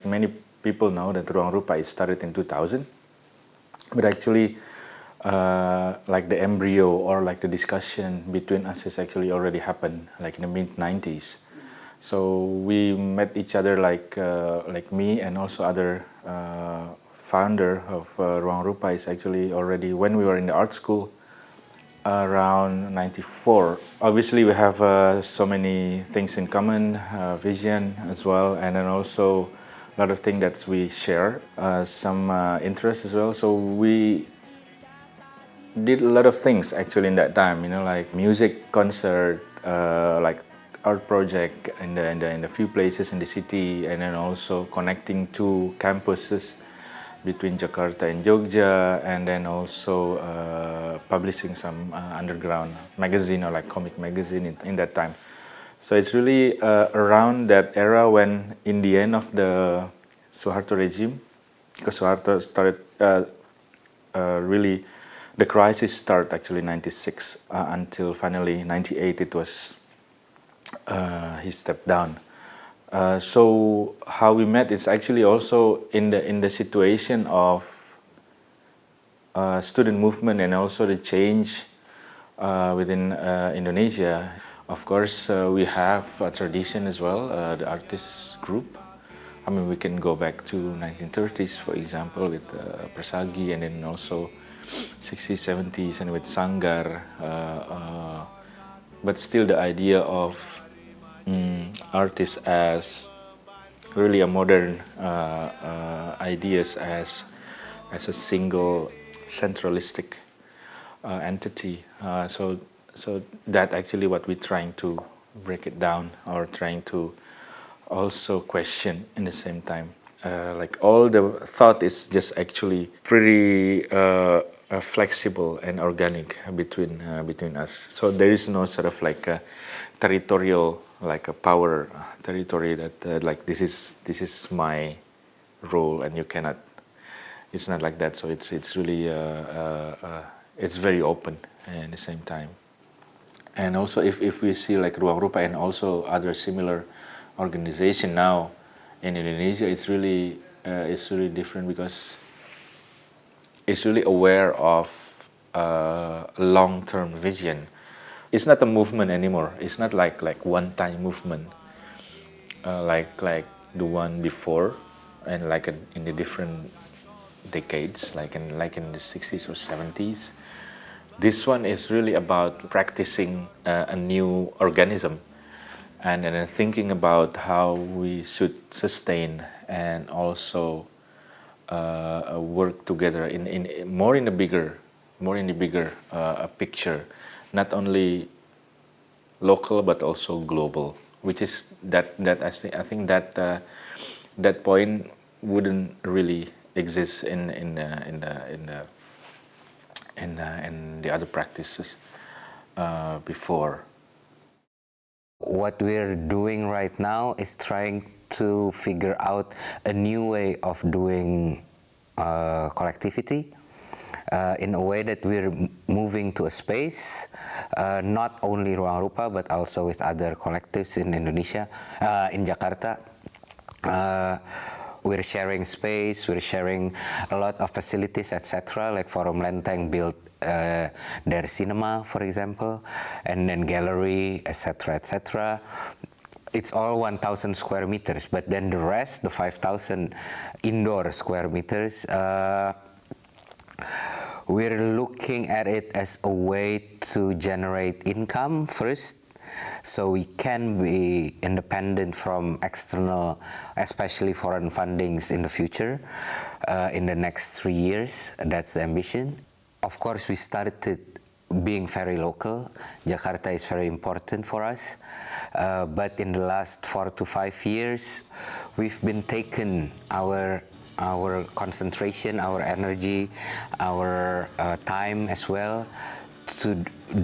many people know that ruangrupa is started in 2000, but actually like the embryo or like the discussion between us has actually already happened like in the mid-90s. So we met each other like me and also other founder of ruangrupa is actually already when we were in the art school around 94. Obviously we have so many things in common, vision as well, and then also a lot of things that we share, some interests as well. So we did a lot of things actually in that time, you know, like music, concert, like art project in the few places in the city, and then also connecting two campuses between Jakarta and Jogja, and then also publishing some underground magazine or like comic magazine in that time. So it's really around that era when, in the end of the Suharto regime, because Suharto started really, the crisis started actually in 96 until finally 98 it was, he stepped down. So how we met is actually also in the situation of student movement and also the change within Indonesia. Of course, we have a tradition as well, the artist group. I mean, we can go back to 1930s, for example, with Persagi, and then also 60s, 70s, and with Sanggar. But still the idea of artists as really a modern ideas as a single centralistic entity. So that actually what we're trying to break it down or trying to also question in the same time. Like all the thought is just actually pretty flexible and organic between us. So there is no sort of like a territorial, like a power territory that like this is my role and you cannot. It's not like that. So it's really it's very open at the same time. And also if we see like ruangrupa and also other similar organization now in Indonesia, it's really different because it's really aware of long-term vision. It's not a movement anymore. It's not like one-time movement like the one before, and like in the different decades, like in the 60s or 70s. This one is really about practicing a new organism and then thinking about how we should sustain and also work together in more in the bigger picture, not only local but also global. Which is that I think that that point wouldn't really exist in the other practices before. What we're doing right now is trying to figure out a new way of doing collectivity in a way that we're moving to a space, not only ruangrupa but also with other collectives in Indonesia, in Jakarta. We're sharing space, we're sharing a lot of facilities, etc. Like Forum Lenteng built their cinema, for example, and then gallery, etc., etc. It's all 1,000 square meters, but then the rest, the 5,000 indoor square meters, we're looking at it as a way to generate income first, so we can be independent from external, especially foreign fundings in the future, in the next 3 years. That's the ambition. Of course, we started being very local. Jakarta is very important for us, but in the last 4 to 5 years, we've been taken our concentration, our energy, our time as well to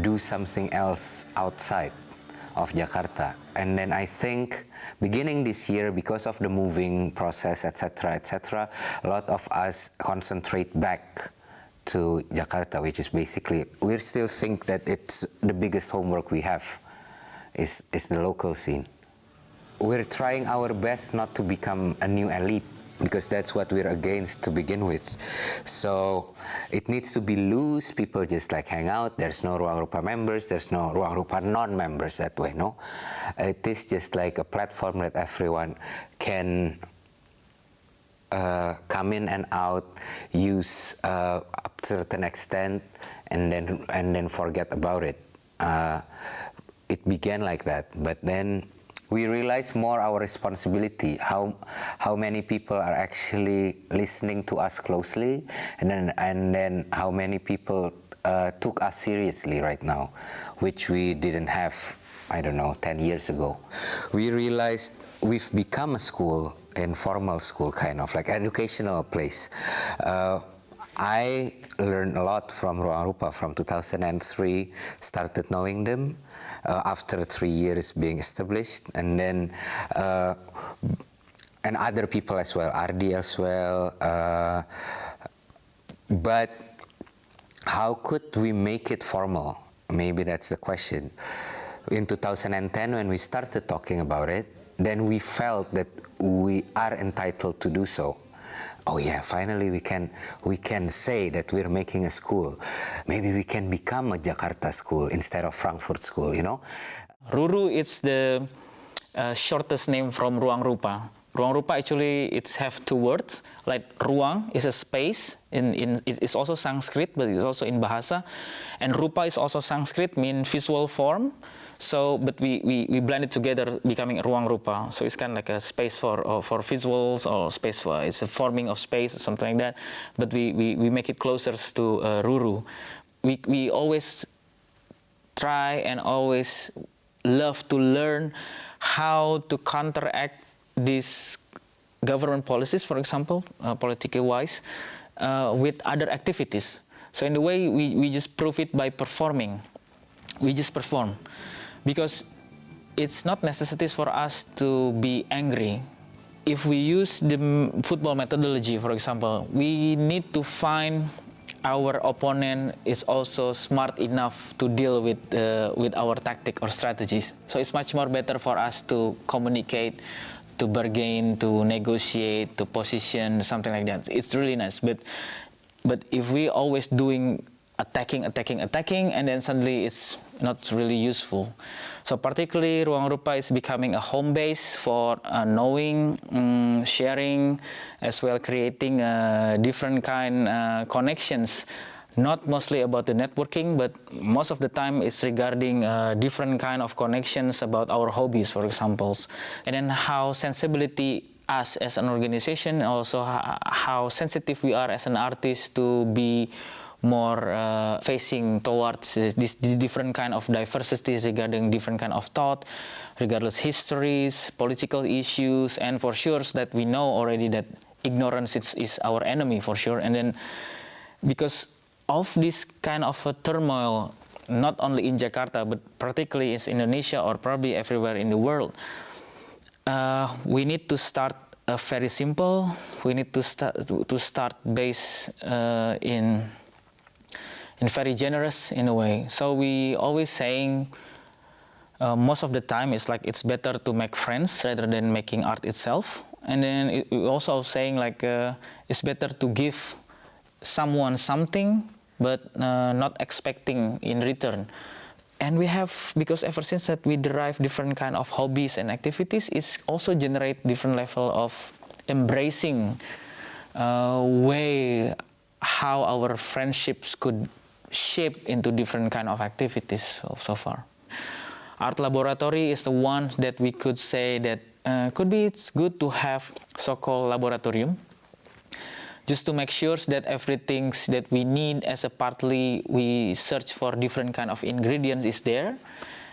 do something else outside of Jakarta. And then I think beginning this year, because of the moving process, etc., etc., a lot of us concentrate back to Jakarta, which is basically, we still think that it's the biggest homework we have is the local scene. we're trying our best not to become a new elite, because that's what we're against to begin with. So it needs to be loose. People just like hang out. There's no ruangrupa members. There's no ruangrupa non-members that way. No, it is just like a platform that everyone can come in and out, use up to a certain extent, and then forget about it. It began like that, but then we realize more our responsibility, how many people are actually listening to us closely, and then how many people took us seriously right now, which we didn't have, I don't know, 10 years ago. We realized we've become a school, informal school, kind of like educational place. I learned a lot from ruangrupa from 2003, started knowing them after 3 years being established, and then and other people as well, Ardi as well. But how could we make it formal? Maybe that's the question. In 2010, when we started talking about it, then we felt that we are entitled to do so. Oh yeah, finally we can say that we're making a school. Maybe we can become a Jakarta school instead of Frankfurt school, you know? Ruru is the shortest name from ruangrupa. Ruangrupa actually it's have two words. Like ruang is a space, it's also Sanskrit, but it's also in Bahasa. And rupa is also Sanskrit, mean visual form. So, but we blend it together, becoming a ruangrupa. So it's kind of like a space for visuals, or space for, it's a forming of space or something like that. But we make it closer to Ruru. We always try and always love to learn how to counteract these government policies, for example, politically wise, with other activities. So in the way we just prove it by performing. We just perform. Because it's not necessities for us to be angry. If we use the football methodology, for example, we need to find our opponent is also smart enough to deal with our tactic or strategies. So it's much more better for us to communicate, to bargain, to negotiate, to position, something like that. It's really nice. But if we always doing attacking, and then suddenly it's not really useful. So particularly ruangrupa is becoming a home base for knowing, sharing, as well creating different kind connections. Not mostly about the networking, but most of the time it's regarding different kind of connections about our hobbies, for example. And then how sensibility us as an organization, also how sensitive we are as an artist to be more facing towards this different kind of diversities regarding different kind of thought, regardless histories, political issues, and for sure that we know already that ignorance is our enemy for sure. And then because of this kind of a turmoil, not only in Jakarta, but particularly in Indonesia or probably everywhere in the world, we need to start very simple. We need to start base in very generous in a way. So we always saying most of the time it's like it's better to make friends rather than making art itself. And then we also saying like it's better to give someone something but not expecting in return. And we have, because ever since that we derive different kind of hobbies and activities, it's also generate different level of embracing way how our friendships could shape into different kind of activities so far. Art laboratory is the one that we could say that could be it's good to have so-called laboratorium, just to make sure that everything that we need as a partly we search for different kind of ingredients is there.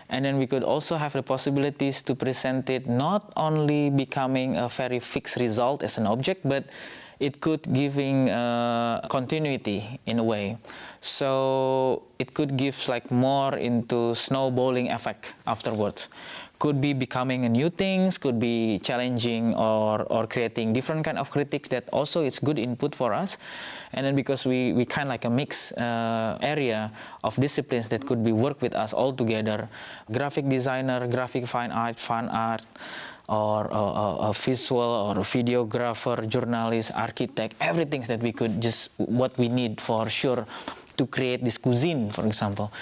And then we could also have the possibilities to present it not only becoming a very fixed result as an object, but it could giving continuity in a way. So it could give like more into snowballing effect afterwards. Could be becoming a new things, could be challenging or creating different kind of critiques that also it's good input for us. And then because we kind of like a mix area of disciplines that could be work with us all together. Graphic designer, graphic fine art, or a visual or a videographer, journalist, architect, everything that we could just, what we need for sure to create this cuisine, for example.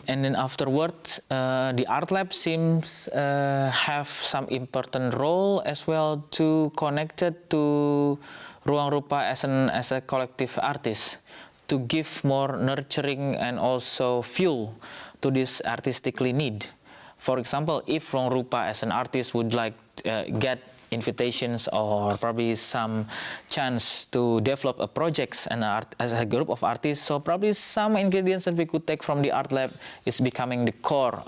And then afterwards, the art lab seems have some important role as well to connect it to ruangrupa as a collective artist, to give more nurturing and also fuel to this artistically need. For example, if ruangrupa as an artist would like get invitations or probably some chance to develop a projects and as a group of artists, so probably some ingredients that we could take from the art lab is becoming the core,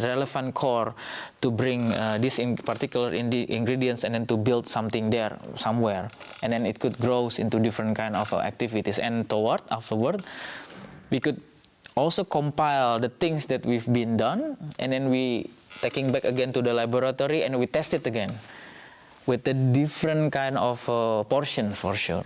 relevant core to bring this in particular ingredients and then to build something there somewhere, and then it could grow into different kind of activities. And afterward, we could also compile the things that we've been done, and then we taking back again to the laboratory and we test it again with a different kind of portion for sure.